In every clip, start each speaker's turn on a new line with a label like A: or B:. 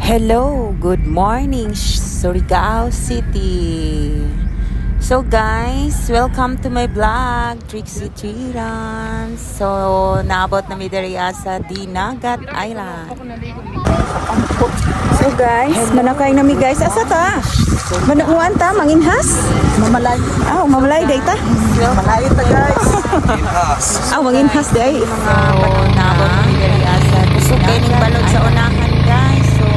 A: Hello, good morning, Surigao City. So guys, welcome to my vlog, Trixie Tirans. So, naabot na mi diri sa Dinagat Island. So guys, manakay na mi guys. Asa ta? Manuuan ta, manginhas?
B: Mamalay.
A: Mamalay day ta?
B: Malayo ta guys.
A: Manginhas day. Mga panahon na naabot na mi diri sa kusog kay ning balod sa unahan guys. So,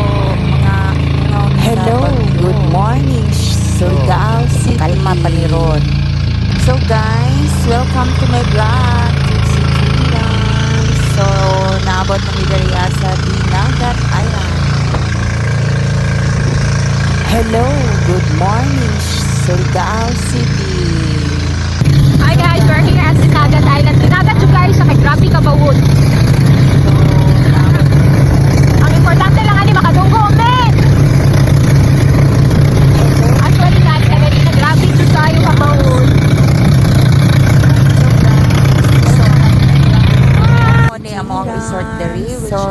A: hello, good morning, Surigao City. Kalma pa ni Ron. So guys, welcome to my vlog, Trixie Tirans. So, naabot na mi diri sa Dinagat Island. Hello, good morning, Surigao City.
C: Hi guys, we're here at Dinagat Island. Dinagat you guys, sa kay grabe ka bawod. Ang importante lang ani makadunggo men. Actually guys, kaya dito grabe to tayo ka bawod.
A: Ni amo ang resort diri, so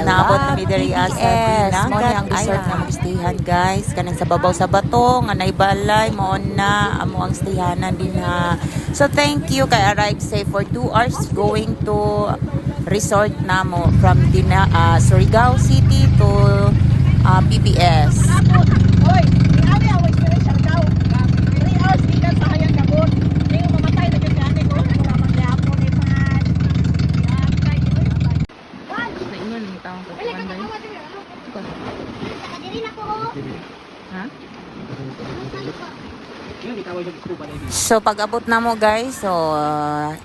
A: naabot na mi diri sa Dinagat ang resort nga mag-stayhan guys. Kanang sa babaw sa bato nga naibalay mo na amo ang stayhanan din ha. So thank you kay arrive safe for 2 hours going to resort namo from Surigao City to PBS.
B: Hoy, ani away dire sa daw. 3 hours gikan sa hayang gabon. Ning mamatay na gyud ani ko para magyapon ni pan.
A: So pag abot na mo guys, so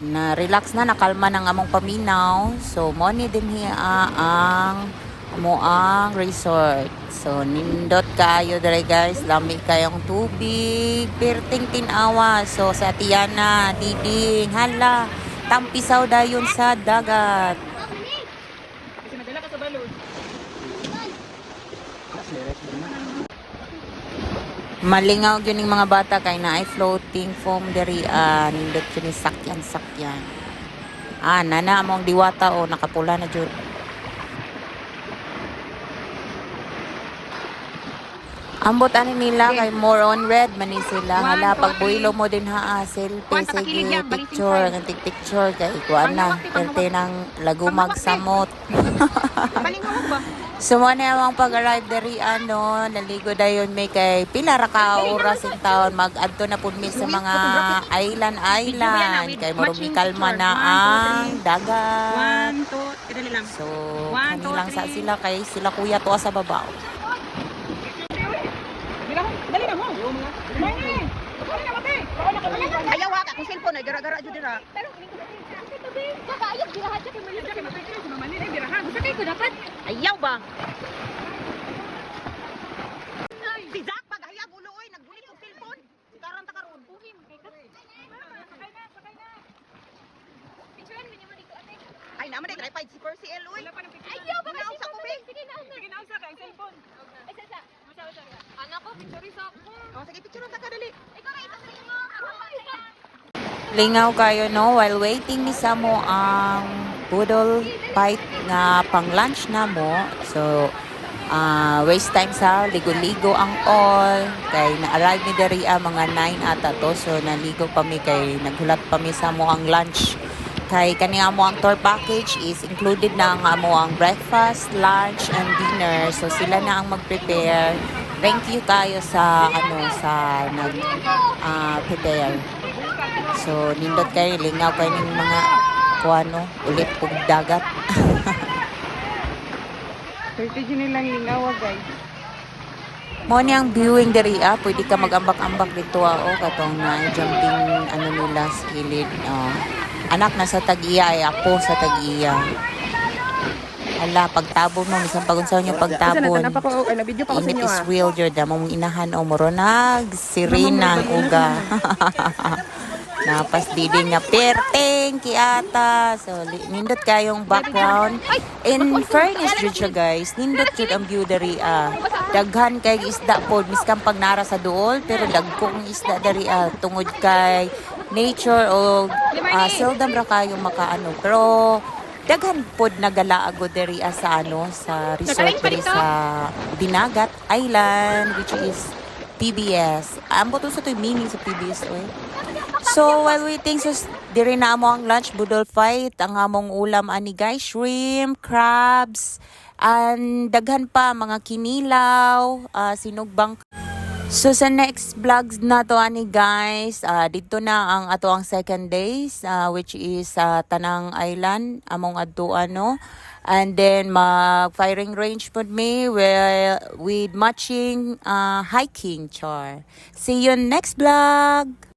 A: na-relax na, nakalma ng among paminaw. So mo ni din hiya ang ang resort. So nindot kayo dere guys, lami kayong tubig, perting tinawa. So sa Tiana, Diding, hala, tampisaw dayon sa dagat.
B: Kasi madala ka sa balod.
A: Malingaw gyud ning mga bata kay naay floating foam diri nindot gyud ni sakyan. Nana among diwata o nakapula na jud. Ambot ani nila kay more on red man ni sila. Hala pag builo mo din selfie sige picture ng picture kay kuan na perte ng lagumag samot.
B: Balingawag ba?
A: So mo na among pag-arrive diri naligo dayon may kay pila ra ka oras in taon mag-adto na pud mi sa mga island kay marumi kalma na ang dagat.
B: 1 2 dali lang.
A: So kanilang sa sila kay sila kuya to sa babaw.
B: Dali na mo. Mani. Dali na mate. Ayaw ha ka kung cellphone ay gara-gara jud dira.
C: Pero kakaayog dirahan siya kay Malia kay mapicture sa Mali ay dirahan. Gusto kay ko dapat.
B: Ayaw ba? Si Jack pag hayag ulo oy nagbulit og cellphone. Karon ta karon.
C: Buhim kay ka. Sakay na. Picturean mo ni ko ate.
B: Ay naman ay tripod si Percy L oy.
C: Ayaw ba kasi
B: sa kubig.
C: sige na usa ka cellphone. Ay sa. Anak ko picture sa ako.
B: Oh sige picture ta ka dali.
C: Ikaw kay ito sa mo.
A: Lingaw kayo while waiting ni sa mo ang poodle fight nga pang lunch na mo. So waste time sa ligo-ligo ang all kay na-arrive ni diri mga 9 ata to. So naligo pa mi kay naghulat pa mi sa mo ang lunch. Kay kani mo ang tour package is included na ang mo ang breakfast, lunch and dinner. So sila na ang mag-prepare. Thank you kayo sa sa nag prepare. So nindot kayo lingaw kayo ning mga kuano ulit ug dagat.
B: Strategy nilang lingaw guys.
A: Mo ni ang viewing diri pwede ka mag-ambak-ambak dito katong na jumping nila sa gilid. Anak na sa Tag-iya ay ako sa Tag-iya. Hala, pagtabon mo, misang pagunsaw niyo pagtabon. Init is real, Jordan. Mong inahan o moronag, sirinang uga. Napas didi nga perteng kiata. So, nindot kayong background. In fairness, jud guys, nindot jud ang view dari daghan kay isda pod miskan pag nara sa duol, pero dagkong isda dari tungod kay nature o seldom ra kayo makaano. Pero daghan pod nagalaago diri sa sa resort
C: Nagaling pa
A: diri
C: dito?
A: sa Dinagat Island, which is PBS. Ambo to sa to meaning sa PBS oy. So while waiting, so diri na amo ang lunch budol fight. Ang among ulam ani guys, shrimp, crabs, and daghan pa mga kinilaw, sinugbang. So sa next vlogs na to ani guys, dito na ang ato ang second days, which is Tanang Island among adtuan no. And then mag firing range pod me with matching hiking char. See you next vlog.